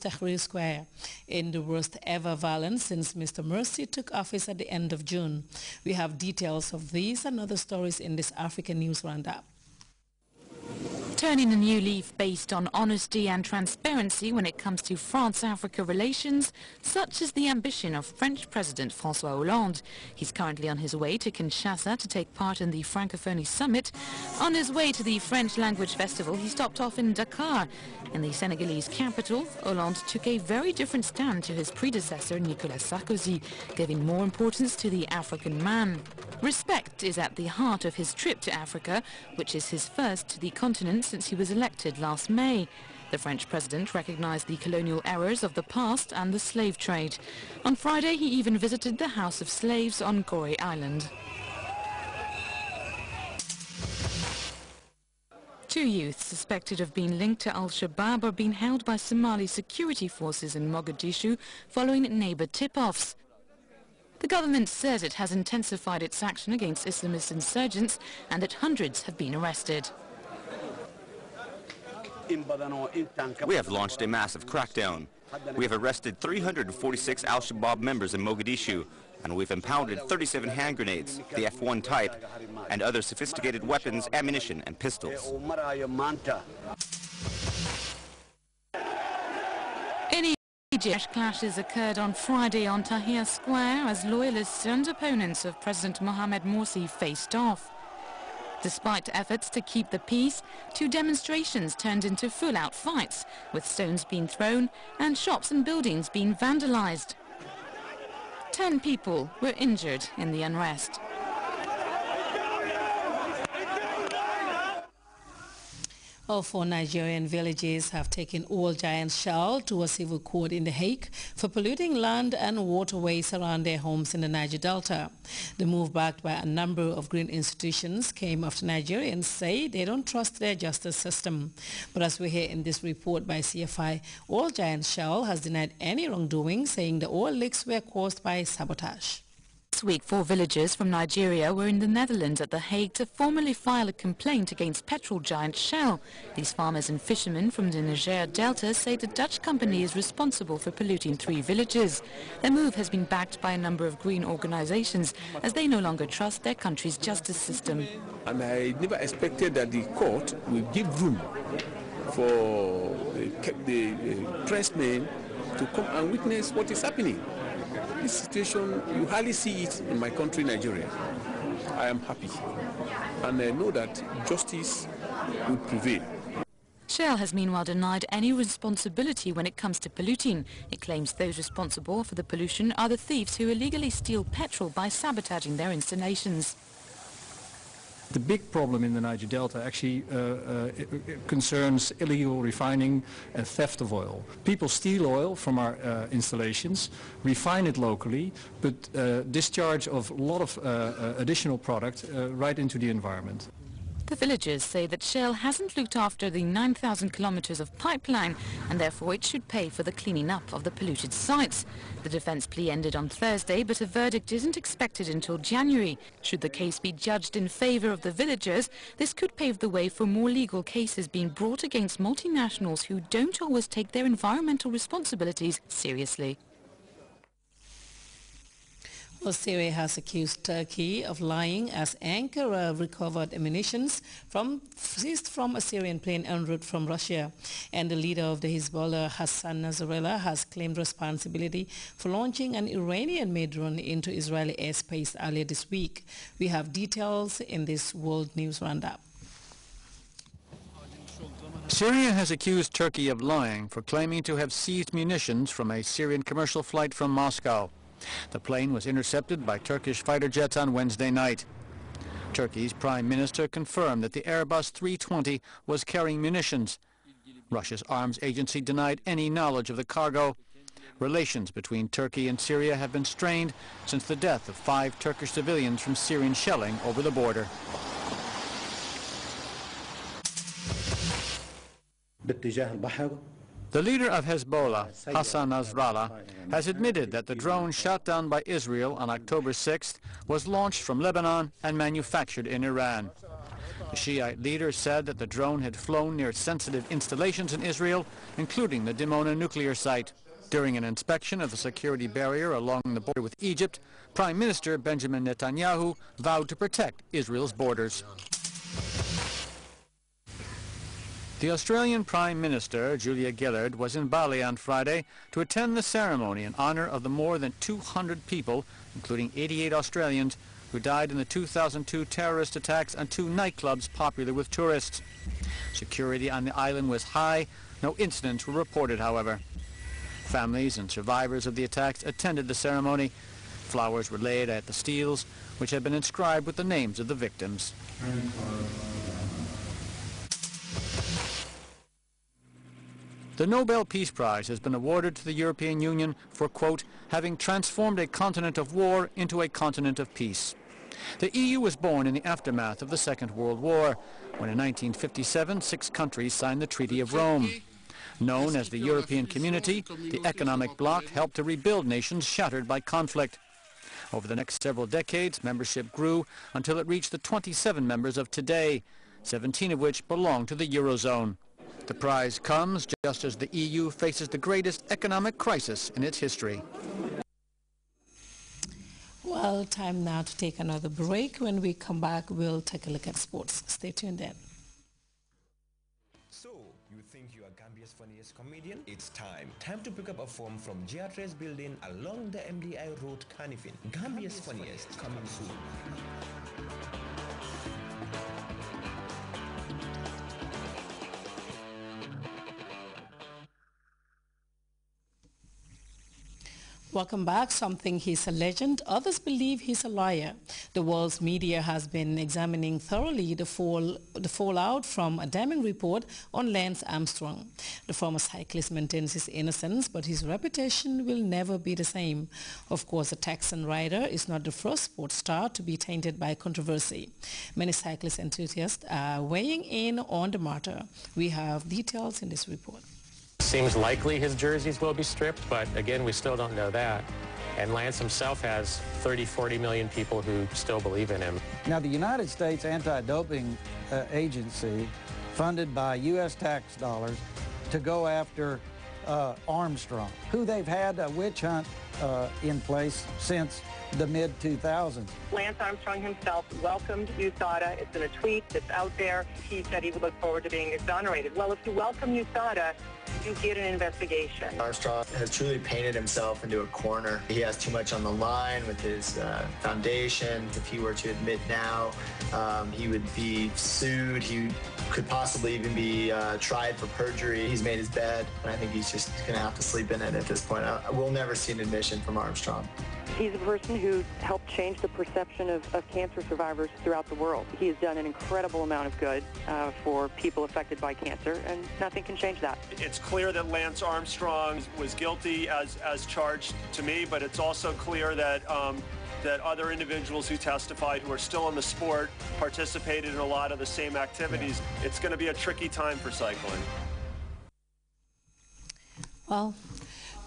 Tahrir Square in the worst ever violence since Mr. Morsi took office at the end of June. We have details of these and other stories in this African News Roundup. Turning a new leaf based on honesty and transparency when it comes to France-Africa relations, such is the ambition of French President François Hollande. He's currently on his way to Kinshasa to take part in the Francophonie Summit. On his way to the French Language Festival, he stopped off in Dakar. In the Senegalese capital, Hollande took a very different stand to his predecessor Nicolas Sarkozy, giving more importance to the African man. Respect is at the heart of his trip to Africa, which is his first to the continent since he was elected last May. The French president recognized the colonial errors of the past and the slave trade. On Friday, he even visited the House of Slaves on Gorée Island. Two youths suspected of being linked to Al-Shabaab are being held by Somali security forces in Mogadishu following neighbor tip-offs. The government says it has intensified its action against Islamist insurgents and that hundreds have been arrested. We have launched a massive crackdown. We have arrested 346 Al-Shabaab members in Mogadishu, and we've impounded 37 hand grenades, the F1 type, and other sophisticated weapons, ammunition, and pistols. Clashes occurred on Friday on Tahrir Square as loyalists and opponents of President Mohamed Morsi faced off. Despite efforts to keep the peace, two demonstrations turned into full-out fights, with stones being thrown and shops and buildings being vandalized. 10 people were injured in the unrest. All 4 Nigerian villages have taken Old Giant Shell to a civil court in The Hague for polluting land and waterways around their homes in the Niger Delta. The move, backed by a number of green institutions, came after Nigerians say they don't trust their justice system. But as we hear in this report by CFI, Old Giant Shell has denied any wrongdoing, saying the oil leaks were caused by sabotage. This week, 4 villagers from Nigeria were in the Netherlands at The Hague to formally file a complaint against petrol giant Shell. These farmers and fishermen from the Niger Delta say the Dutch company is responsible for polluting 3 villages. Their move has been backed by a number of green organizations as they no longer trust their country's justice system. And I never expected that the court will give room for the pressmen to come and witness what is happening. This situation, you hardly see it in my country, Nigeria. I am happy, and I know that justice will prevail. Shell has meanwhile denied any responsibility when it comes to polluting. It claims those responsible for the pollution are the thieves who illegally steal petrol by sabotaging their installations. The big problem in the Niger Delta actually concerns illegal refining and theft of oil. People steal oil from our installations, refine it locally, but discharge of a lot of additional product right into the environment. The villagers say that Shell hasn't looked after the 9,000 kilometers of pipeline and therefore it should pay for the cleaning up of the polluted sites. The defense plea ended on Thursday, but a verdict isn't expected until January. Should the case be judged in favor of the villagers, this could pave the way for more legal cases being brought against multinationals who don't always take their environmental responsibilities seriously. Well, Syria has accused Turkey of lying as Ankara recovered ammunition seized from a Syrian plane en route from Russia. And the leader of the Hezbollah, Hassan Nasrallah, has claimed responsibility for launching an Iranian-made drone into Israeli airspace earlier this week. We have details in this World News Roundup. Syria has accused Turkey of lying for claiming to have seized munitions from a Syrian commercial flight from Moscow. The plane was intercepted by Turkish fighter jets on Wednesday night. Turkey's prime minister confirmed that the Airbus 320 was carrying munitions. Russia's arms agency denied any knowledge of the cargo. Relations between Turkey and Syria have been strained since the death of 5 Turkish civilians from Syrian shelling over the border. The leader of Hezbollah, Hassan Nasrallah, has admitted that the drone shot down by Israel on October 6th was launched from Lebanon and manufactured in Iran. The Shiite leader said that the drone had flown near sensitive installations in Israel, including the Dimona nuclear site. During an inspection of the security barrier along the border with Egypt, Prime Minister Benjamin Netanyahu vowed to protect Israel's borders. The Australian Prime Minister, Julia Gillard, was in Bali on Friday to attend the ceremony in honor of the more than 200 people, including 88 Australians, who died in the 2002 terrorist attacks on 2 nightclubs popular with tourists. Security on the island was high. No incidents were reported, however. Families and survivors of the attacks attended the ceremony. Flowers were laid at the steels, which had been inscribed with the names of the victims. The Nobel Peace Prize has been awarded to the European Union for, quote, having transformed a continent of war into a continent of peace. The EU was born in the aftermath of the Second World War, when in 1957 6 countries signed the Treaty of Rome. Known as the European Community, the economic bloc helped to rebuild nations shattered by conflict. Over the next several decades, membership grew until it reached the 27 members of today, 17 of which belong to the Eurozone. The prize comes just as the EU faces the greatest economic crisis in its history. Well, time now to take another break. When we come back, we'll take a look at sports. Stay tuned then. So, you think you are Gambia's funniest comedian? It's time. Time to pick up a form from Grts building along the MDI Road, Carnifin. Gambia's funniest coming soon. Welcome back. Some think he's a legend. Others believe he's a liar. The world's media has been examining thoroughly the fallout from a damning report on Lance Armstrong. The former cyclist maintains his innocence, but his reputation will never be the same. Of course, the Texan rider is not the first sports star to be tainted by controversy. Many cyclist enthusiasts are weighing in on the matter. We have details in this report. Seems likely his jerseys will be stripped, but again, we still don't know that. And Lance himself has 30, 40 million people who still believe in him. Now, the United States Anti-Doping Agency, funded by U.S. tax dollars, to go after Armstrong, who they've had a witch hunt in place since the mid-2000s. Lance Armstrong himself welcomed USADA. It's in a tweet that's out there. He said he would look forward to being exonerated. Well, if you welcome USADA, you get an investigation. Armstrong has truly painted himself into a corner. He has too much on the line with his foundation. If he were to admit now, he would be sued. He could possibly even be tried for perjury. He's made his bed, and I think he's just going to have to sleep in it at this point. We'll never see an admission from Armstrong. He's a person who helped change the perception of cancer survivors throughout the world. He has done an incredible amount of good for people affected by cancer, and nothing can change that. It's clear that Lance Armstrong was guilty as charged to me, but it's also clear that that other individuals who testified who are still in the sport participated in a lot of the same activities. It's going to be a tricky time for cycling. Well,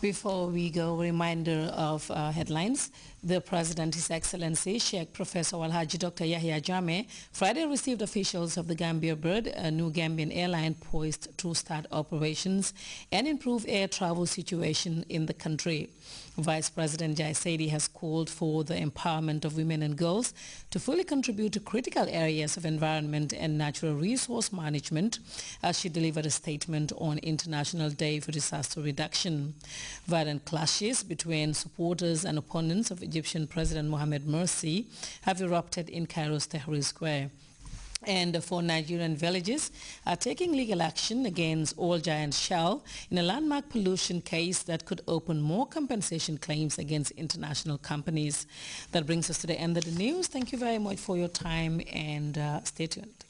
before we go, a reminder of headlines. The President, His Excellency Sheikh Professor Alhaji Dr. Yahya Jammeh, Friday received officials of the Gambia Bird, a new Gambian airline poised to start operations and improve air travel situation in the country. Vice President Jai Saidi has called for the empowerment of women and girls to fully contribute to critical areas of environment and natural resource management as she delivered a statement on International Day for Disaster Reduction. Violent clashes between supporters and opponents of Egyptian President Mohamed Morsi have erupted in Cairo's Tahrir Square. And 4 Nigerian villages are taking legal action against All Giant Shell in a landmark pollution case that could open more compensation claims against international companies. That brings us to the end of the news. Thank you very much for your time and stay tuned.